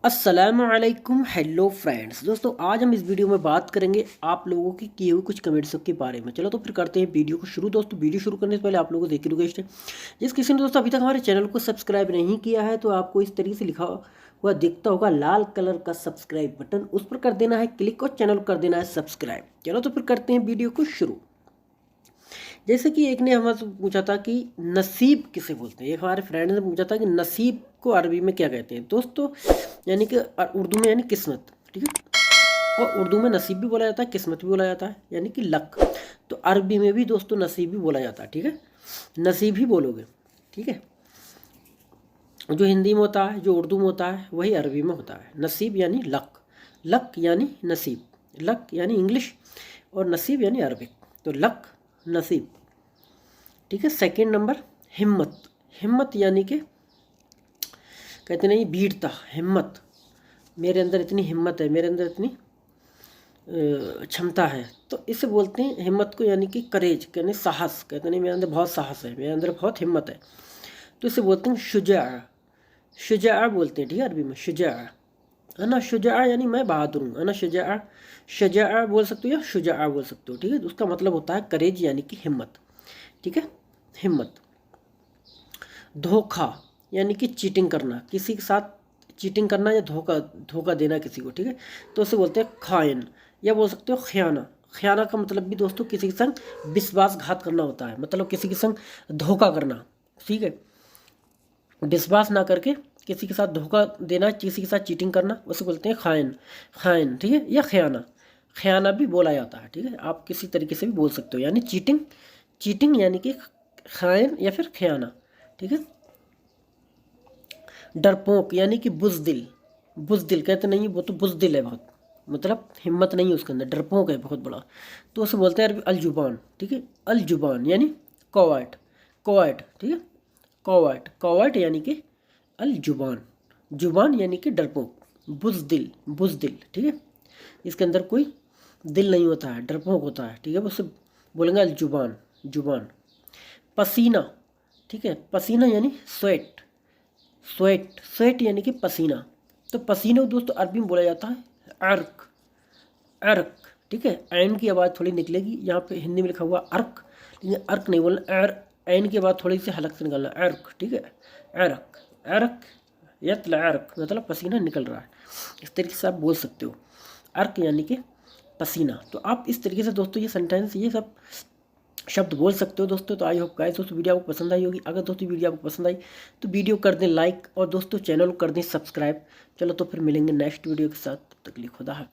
अस्सलामुअलैकुम hello friends. दोस्तों आज हम इस वीडियो में बात करेंगे आप लोगों की किए हुए कुछ कमेंट्स के बारे में। चलो तो फिर करते हैं वीडियो को शुरू। दोस्तों वीडियो शुरू करने से पहले आप लोगों को देखिए रिक्वेस्ट है, जिस किसी ने दोस्तों अभी तक हमारे चैनल को सब्सक्राइब नहीं किया है तो आपको इस तरीके से लिखा हुआ दिखता होगा लाल कलर का सब्सक्राइब बटन, उस पर कर देना है क्लिक और चैनल कर देना है सब्सक्राइब। चलो तो फिर करते हैं वीडियो को शुरू। जैसे कि एक ने हमसे पूछा था कि नसीब किसे बोलते हैं। एक हमारे फ्रेंड ने पूछा था कि नसीब को अरबी में क्या कहते हैं। दोस्तों यानी कि उर्दू में यानी किस्मत, ठीक है। और उर्दू में नसीब भी बोला जाता है, किस्मत भी बोला जाता है, यानी कि लक। तो अरबी में भी दोस्तों नसीब भी बोला जाता है, ठीक है। नसीब ही बोलोगे, ठीक है। जो हिंदी में होता है, जो उर्दू में होता है, वही अरबी में होता है। नसीब यानी लक, लक यानी नसीब, लक यानी इंग्लिश और नसीब यानी अरबिक। तो लक नसीब, ठीक है। सेकंड नंबर हिम्मत। हिम्मत यानी कि कहते नहीं वीरता, हिम्मत, मेरे अंदर इतनी हिम्मत है, मेरे अंदर इतनी क्षमता है, तो इसे बोलते हैं हिम्मत को, यानी कि करेज, यानी साहस। कहते नहीं मेरे अंदर बहुत साहस है, मेरे अंदर बहुत हिम्मत है, तो इसे बोलते हैं शुजा। शुजा बोलते हैं, ठीक है, अरबी में शुजा, अना शुजा यानी मैं बहादुर हूँ। अना शुजा, शुजा बोल सकते हो या शुजा बोल सकते हो, ठीक है। उसका मतलब होता है करेज यानी कि हिम्मत, ठीक है, हिम्मत। धोखा यानी कि चीटिंग करना, किसी के साथ चीटिंग करना या धोखा देना किसी को, ठीक है। तो उसे बोलते हैं खायन, या बोल सकते हो खयाना। खयाना का मतलब भी दोस्तों किसी के संग विश्वासघात करना होता है, मतलब किसी के संग धोखा करना, ठीक है। विश्वास ना करके किसी के साथ धोखा देना, किसी के साथ चीटिंग करना, उसे बोलते हैं खायन, खायन, ठीक है, या खयाना। खयाना भी बोला जाता है, ठीक है, आप किसी तरीके से भी बोल सकते हो, यानी चीटिंग, चीटिंग यानी कि खायन या फिर खयाना, ठीक है। डरपोक यानी कि बुज़दिल, बुज़दिल कहते नहीं, वो तो बुज़दिल है बहुत, मतलब हिम्मत नहीं है उसके अंदर, डरपोक है बहुत बड़ा, तो उसे बोलते हैं अलजुबान, ठीक है। अलजुबान यानी कोवर्ट, कोवर्ट, ठीक है, कोवर्ट, कोवर्ट यानी कि अलजुबान, जुबान यानी कि डरपोक, बुज़दिल, बुज़दिल, ठीक है। इसके अंदर कोई दिल नहीं होता है, डरपोक होता है, ठीक है, उसे बोलेंगे अलजुबान, जुबान। पसीना, ठीक है, पसीना यानी स्वेट, स्वेट, स्वेट यानी कि पसीना। तो पसीना दोस्तों अरबी में बोला जाता है अर्क, अर्क, ठीक है। ऐन की आवाज़ थोड़ी निकलेगी, यहाँ पे हिंदी में लिखा हुआ अर्क, लेकिन अर्क नहीं बोलना, ऐन की आवाज़ थोड़ी सी हलक से निकलना, अर्क, ठीक है, अर्क, अर्क, यतल अर्क, मतलब पसीना निकल रहा है, इस तरीके से आप बोल सकते हो, अर्क यानी कि पसीना। तो आप इस तरीके से दोस्तों ये सेंटेंस, ये सब शब्द बोल सकते हो दोस्तों। तो आई होप गाइस दोस्तों वीडियो आपको पसंद आई होगी। अगर दोस्तों वीडियो आपको पसंद आई तो वीडियो कर दें लाइक और दोस्तों चैनल को कर दें सब्सक्राइब। चलो तो फिर मिलेंगे नेक्स्ट वीडियो के साथ, तब तक के लिए खुदा हाफिज़।